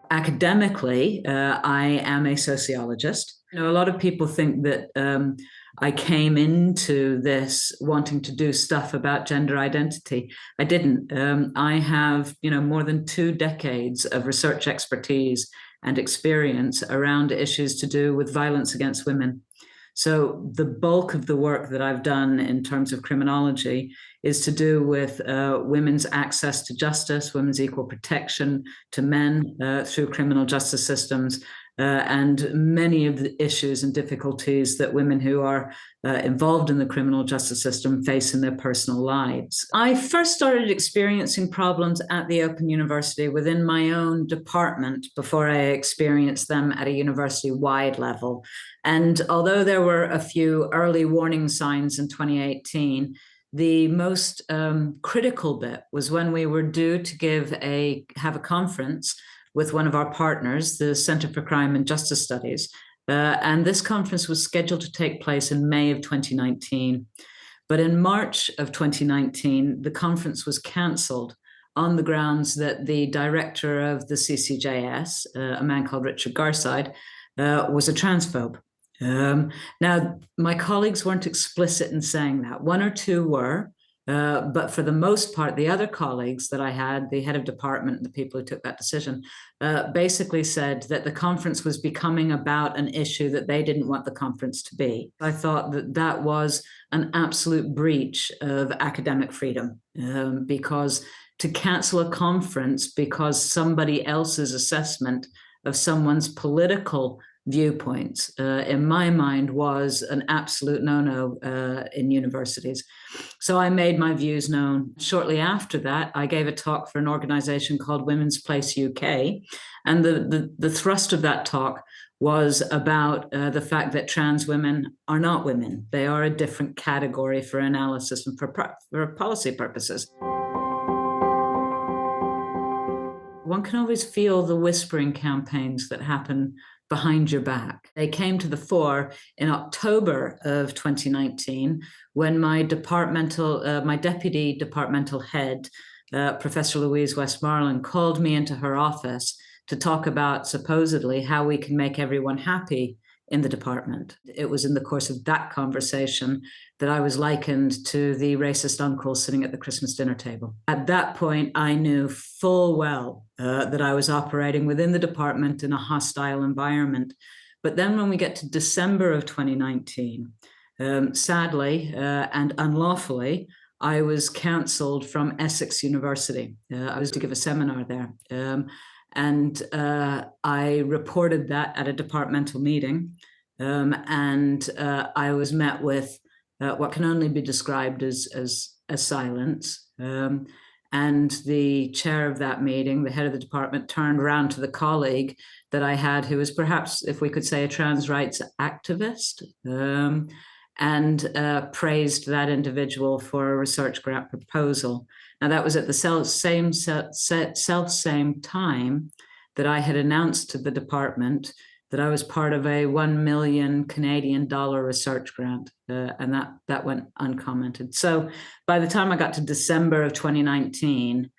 Academically, I am a sociologist. A lot of people think that I came into this wanting to do stuff about gender identity. I didn't. I have, more than 2 decades of research expertise and experience around issues to do with violence against women. So the bulk of the work that I've done in terms of criminology is to do with women's access to justice, women's equal protection to men through criminal justice systems, and many of the issues and difficulties that women who are involved in the criminal justice system face in their personal lives. I first started experiencing problems at the Open University within my own department before I experienced them at a university-wide level. And although there were a few early warning signs in 2018, the most critical bit was when we were due to have a conference with one of our partners, the Center for Crime and Justice Studies. And this conference was scheduled to take place in May of 2019. But in March of 2019, the conference was cancelled on the grounds that the director of the CCJS, a man called Richard Garside, was a transphobe. Now, my colleagues weren't explicit in saying that. 1 or 2 were, but for the most part, the other colleagues that I had, the head of department, the people who took that decision, basically said that the conference was becoming about an issue that they didn't want the conference to be. I thought that that was an absolute breach of academic freedom, because to cancel a conference because somebody else's assessment of someone's political viewpoints, in my mind, was an absolute no-no in universities. So I made my views known. Shortly after that, I gave a talk for an organization called Women's Place UK. And the thrust of that talk was about the fact that trans women are not women. They are a different category for analysis and for policy purposes. One can always feel the whispering campaigns that happen behind your back. They came to the fore in October of 2019 when my deputy departmental head, Professor Louise Westmoreland, called me into her office to talk about supposedly how we can make everyone happy in the department. It was in the course of that conversation that I was likened to the racist uncle sitting at the Christmas dinner table. At that point, I knew full well that I was operating within the department in a hostile environment. But then when we get to December of 2019, sadly and unlawfully, I was cancelled from Essex University. I was to give a seminar there. And I reported that at a departmental meeting, and I was met with what can only be described as silence. And the chair of that meeting, the head of the department, turned around to the colleague that I had, who was perhaps, if we could say, a trans rights activist, and praised that individual for a research grant proposal. Now, that was at the self-same time that I had announced to the department that I was part of a 1 million Canadian dollar research grant, and that went uncommented. So by the time I got to December of 2019,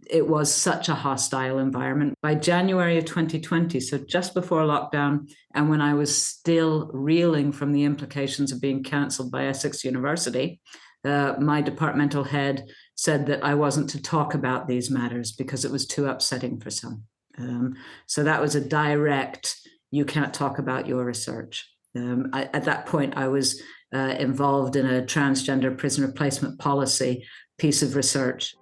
it was such a hostile environment. By January of 2020, so just before lockdown, and when I was still reeling from the implications of being cancelled by Essex University, my departmental head said that I wasn't to talk about these matters because it was too upsetting for some. So that was a direct, you can't talk about your research. At that point, I was involved in a transgender prison replacement policy piece of research.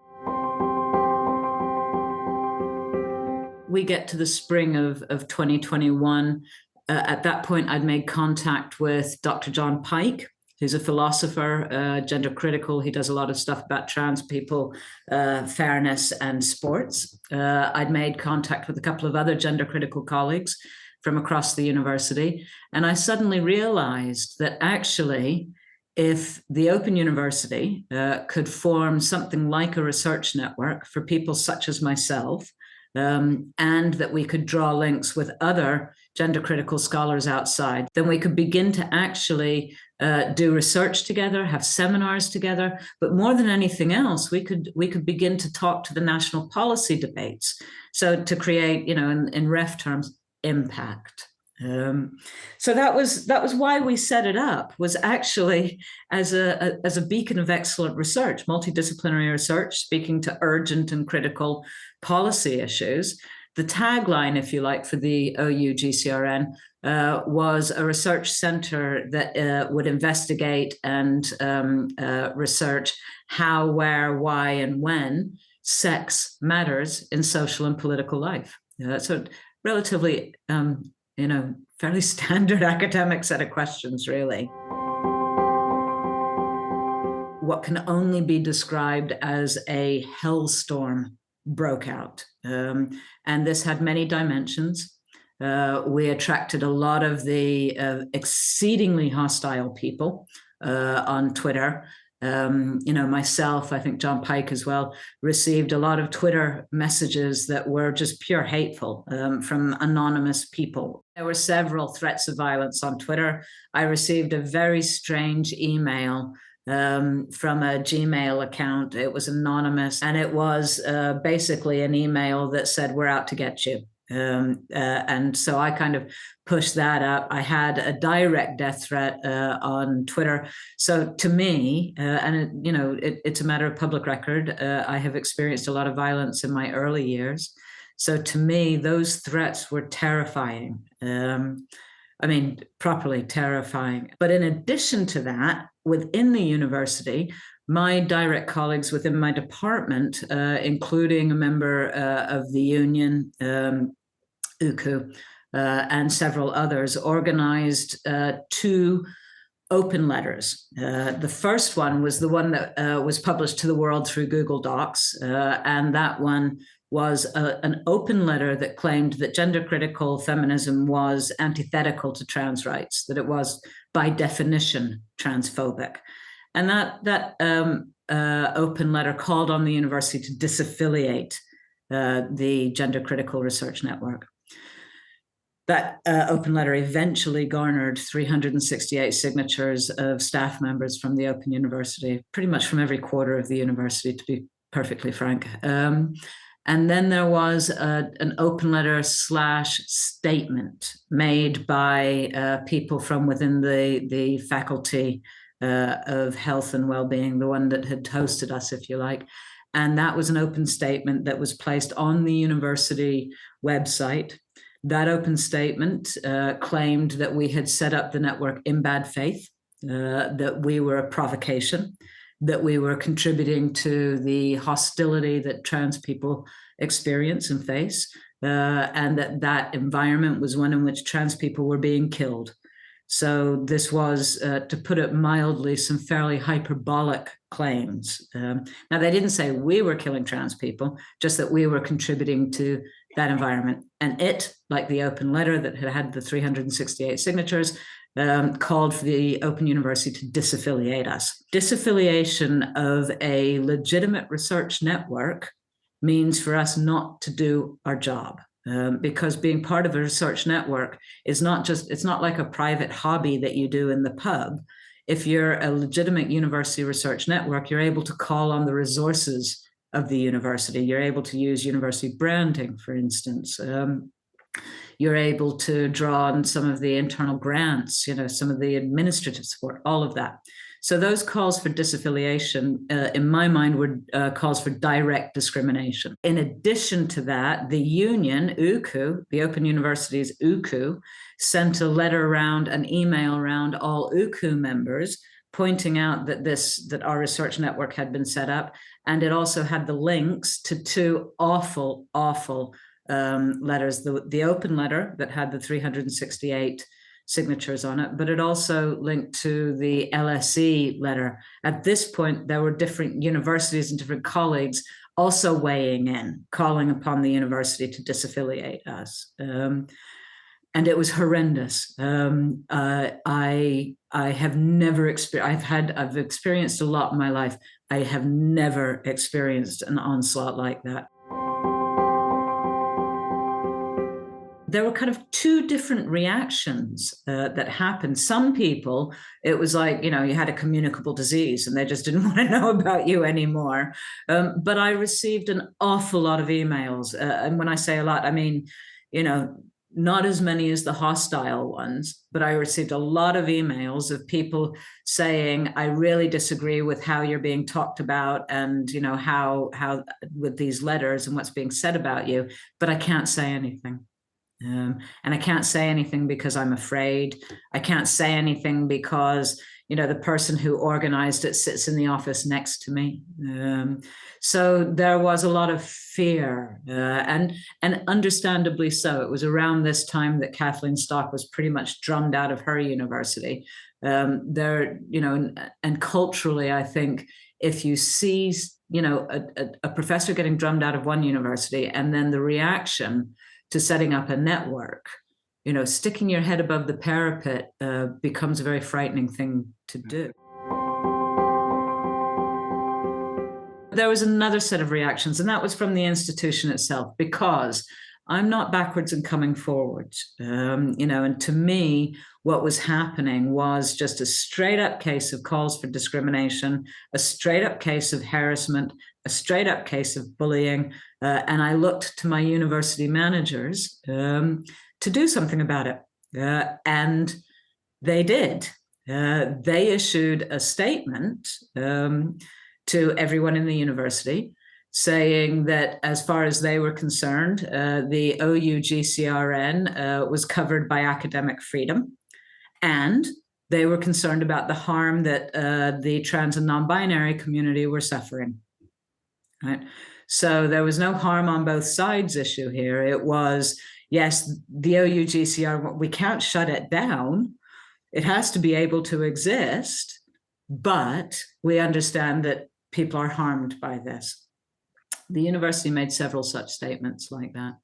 We get to the spring of 2021. At that point, I'd made contact with Dr. John Pike, who's a philosopher, gender critical. He does a lot of stuff about trans people, fairness and sports. I'd made contact with a couple of other gender critical colleagues from across the university. And I suddenly realized that actually, if the Open University could form something like a research network for people such as myself, and that we could draw links with other gender critical scholars outside, then we could begin to actually do research together, have seminars together. But more than anything else, we could begin to talk to the national policy debates. So to create, in ref terms, impact. So that was why we set it up, was actually as a beacon of excellent research, multidisciplinary research, speaking to urgent and critical policy issues. The tagline, if you like, for the OU-GCRN was a research center that would investigate and research how, where, why, and when sex matters in social and political life. So relatively, fairly standard academic set of questions, really. What can only be described as a hellstorm broke out. And this had many dimensions. We attracted a lot of the exceedingly hostile people on Twitter. Myself, I think John Pike as well, received a lot of Twitter messages that were just pure hateful from anonymous people. There were several threats of violence on Twitter. I received a very strange email from a Gmail account. It was anonymous, and it was basically an email that said, "We're out to get you." And so I kind of pushed that up. I had a direct death threat on Twitter. So to me, it's a matter of public record, I have experienced a lot of violence in my early years. So to me, those threats were terrifying. Properly terrifying. But in addition to that, within the university, my direct colleagues within my department, including a member of the union, UKU, and several others, organized 2 open letters. The first one was the one that was published to the world through Google Docs, and that one was an open letter that claimed that gender critical feminism was antithetical to trans rights, that it was by definition transphobic. And that open letter called on the university to disaffiliate the Gender Critical Research Network. That open letter eventually garnered 368 signatures of staff members from the Open University, pretty much from every quarter of the university, to be perfectly frank. And then there was an open letter / statement made by people from within the faculty of health and well-being, the one that had hosted us, if you like. And that was an open statement that was placed on the university website. That open statement claimed that we had set up the network in bad faith, that we were a provocation, that we were contributing to the hostility that trans people experience and face, and that environment was one in which trans people were being killed. So this was, to put it mildly, some fairly hyperbolic claims. Now, they didn't say we were killing trans people, just that we were contributing to that environment. And it, like the open letter that had the 368 signatures, called for the Open University to disaffiliate us. Disaffiliation of a legitimate research network means for us not to do our job. Because being part of a research network is it's not like a private hobby that you do in the pub. If you're a legitimate university research network, you're able to call on the resources of the university. You're able to use university branding, for instance. You're able to draw on some of the internal grants, some of the administrative support, all of that. So those calls for disaffiliation, in my mind, were calls for direct discrimination. In addition to that, the union, UKU, the Open University's UKU, sent a letter around, an email around all UKU members, pointing out that our research network had been set up, and it also had the links to 2 awful letters. The open letter that had the 368 signatures on it, but it also linked to the LSE letter. At this point, there were different universities and different colleagues also weighing in, calling upon the university to disaffiliate us. And it was horrendous. I have never experienced, I've experienced a lot in my life. I have never experienced an onslaught like that. there were kind of two different reactions that happened. Some people, it was like, you had a communicable disease and they just didn't want to know about you anymore. But I received an awful lot of emails. And when I say a lot, I mean, not as many as the hostile ones, but I received a lot of emails of people saying, I really disagree with how you're being talked about and, how with these letters and what's being said about you, but I can't say anything. And I can't say anything because I'm afraid. I can't say anything because, the person who organized it sits in the office next to me. So there was a lot of fear, and understandably so. It was around this time that Kathleen Stock was pretty much drummed out of her university. And culturally, I think if you see, a professor getting drummed out of one university and then the reaction to setting up a network, sticking your head above the parapet becomes a very frightening thing to do. There was another set of reactions, and that was from the institution itself, because I'm not backwards and coming forwards. And to me, what was happening was just a straight up case of calls for discrimination, a straight up case of harassment, a straight up case of bullying. And I looked to my university managers to do something about it. And they did. They issued a statement to everyone in the university saying that as far as they were concerned, the OUGCRN was covered by academic freedom. And they were concerned about the harm that the trans and non-binary community were suffering. Right? So there was no harm on both sides issue here. It was, yes, the OUGCR, we can't shut it down. It has to be able to exist, but we understand that people are harmed by this. The university made several such statements like that.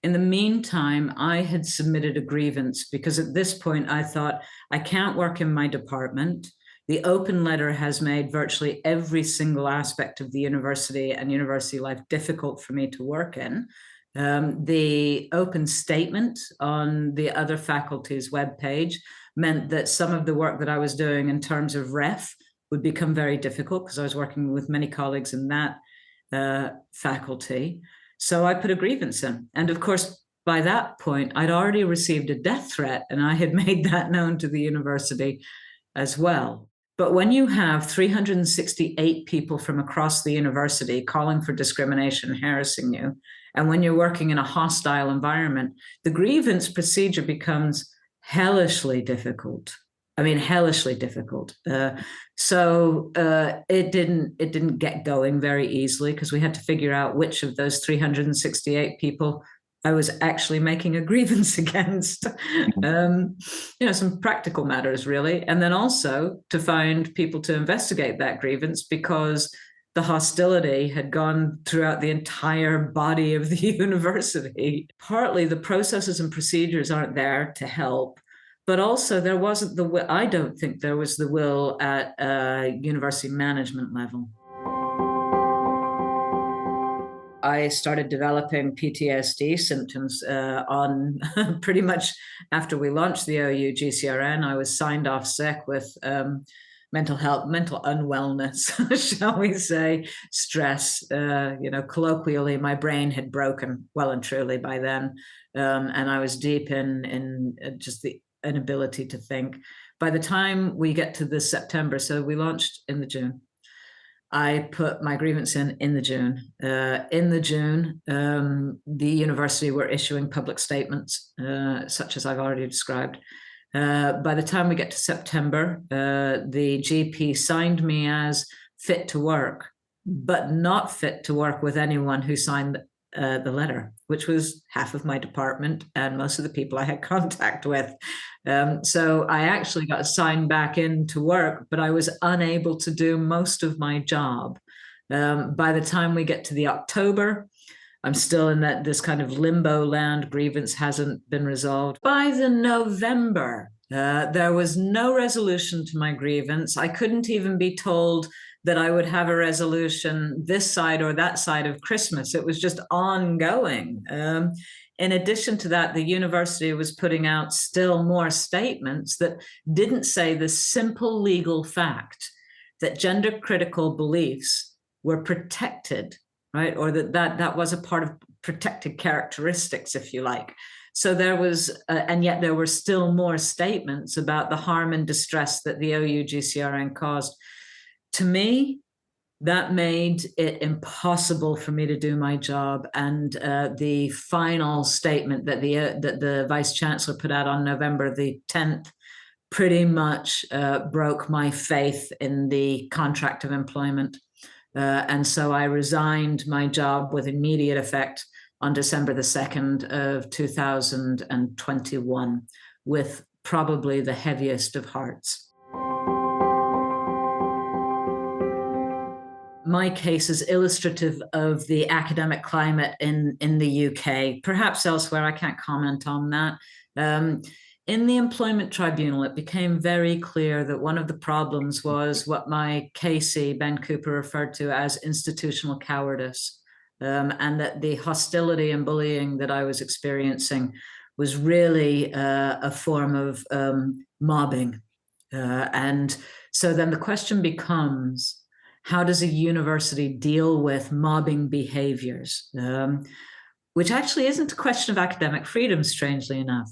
In the meantime, I had submitted a grievance because at this point I thought, I can't work in my department. The open letter has made virtually every single aspect of the university and university life difficult for me to work in. The open statement on the other faculty's webpage meant that some of the work that I was doing in terms of ref would become very difficult because I was working with many colleagues in that faculty. So I put a grievance in. And of course, by that point, I'd already received a death threat, and I had made that known to the university as well. But when you have 368 people from across the university calling for discrimination, harassing you, and when you're working in a hostile environment, the grievance procedure becomes hellishly difficult. I mean, hellishly difficult. So it didn't get going very easily because we had to figure out which of those 368 people I was actually making a grievance against. Some practical matters really. And then also to find people to investigate that grievance because the hostility had gone throughout the entire body of the university. Partly the processes and procedures aren't there to help. But also there wasn't the will, I don't think there was the will at university management level. I started developing PTSD symptoms on pretty much after we launched the OU-GCRN. I was signed off sick with mental unwellness, shall we say, stress. Colloquially, my brain had broken well and truly by then. And I was deep in just the inability to think. By the time we get to this September, so we launched in the June, I put my grievance in the June. In the June, the university were issuing public statements, such as I've already described. By the time we get to September, the GP signed me as fit to work, but not fit to work with anyone who signed the letter, which was half of my department and most of the people I had contact with. So I actually got assigned back into work, but I was unable to do most of my job. By the time we get to the October, I'm still in this kind of limbo land. Grievance hasn't been resolved. By the November, there was no resolution to my grievance. I couldn't even be told that I would have a resolution this side or that side of Christmas. It was just ongoing. in addition to that, the university was putting out still more statements that didn't say the simple legal fact that gender critical beliefs were protected, right? Or that was a part of protected characteristics, if you like. So there was, and yet there were still more statements about the harm and distress that the OU-GCRN caused. To me, that made it impossible for me to do my job. And the final statement that the Vice Chancellor put out on November the 10th pretty much broke my faith in the contract of employment. And so I resigned my job with immediate effect on December the 2nd of 2021, with probably the heaviest of hearts. My case is illustrative of the academic climate in the UK, perhaps elsewhere, I can't comment on that. In the Employment Tribunal, it became very clear that one of the problems was what my KC, Ben Cooper, referred to as institutional cowardice, and that the hostility and bullying that I was experiencing was really a form of mobbing. And so then the question becomes, how does a university deal with mobbing behaviors? Which actually isn't a question of academic freedom, strangely enough.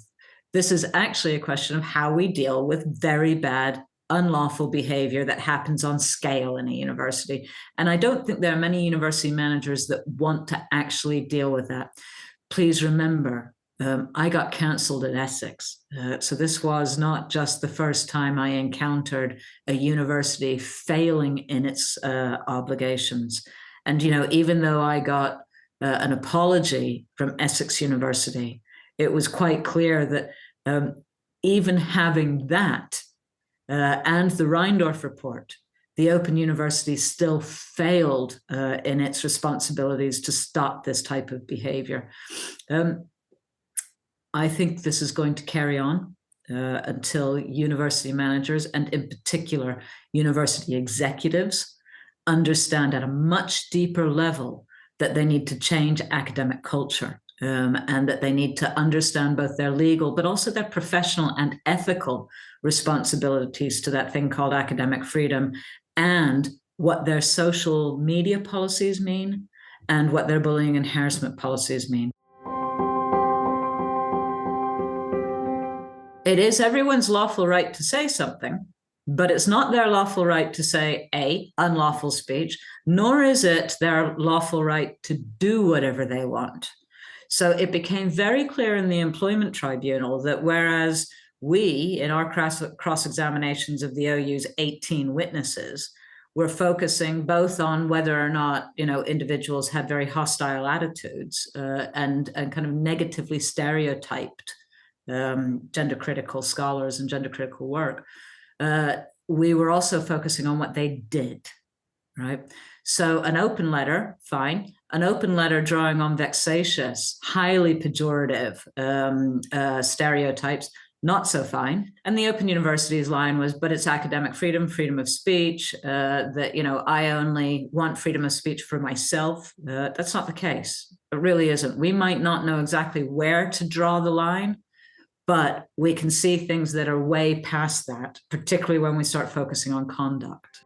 This is actually a question of how we deal with very bad, unlawful behavior that happens on scale in a university. And I don't think there are many university managers that want to actually deal with that. Please remember, I got cancelled at Essex. So this was not just the first time I encountered a university failing in its obligations. And, you know, even though I got an apology from Essex University, it was quite clear that even having that and the Reindorf report, the Open University still failed in its responsibilities to stop this type of behavior. I think this is going to carry on until university managers, and in particular university executives, understand at a much deeper level that they need to change academic culture, and that they need to understand both their legal but also their professional and ethical responsibilities to that thing called academic freedom, and what their social media policies mean and what their bullying and harassment policies mean. It is everyone's lawful right to say something, but it's not their lawful right to say unlawful speech, nor is it their lawful right to do whatever they want. So it became very clear in the Employment Tribunal that whereas we, in our cross-examinations of the OU's 18 witnesses, were focusing both on whether or not, you know, individuals had very hostile attitudes and kind of negatively stereotyped gender critical scholars and gender critical work, we were also focusing on what they did, right? So an open letter, fine. An open letter drawing on vexatious, highly pejorative stereotypes, not so fine. And the Open University's line was, but it's academic freedom, freedom of speech, that, you know, I only want freedom of speech for myself. That's not the case. It really isn't. We might not know exactly where to draw the line, but we can see things that are way past that, particularly when we start focusing on conduct.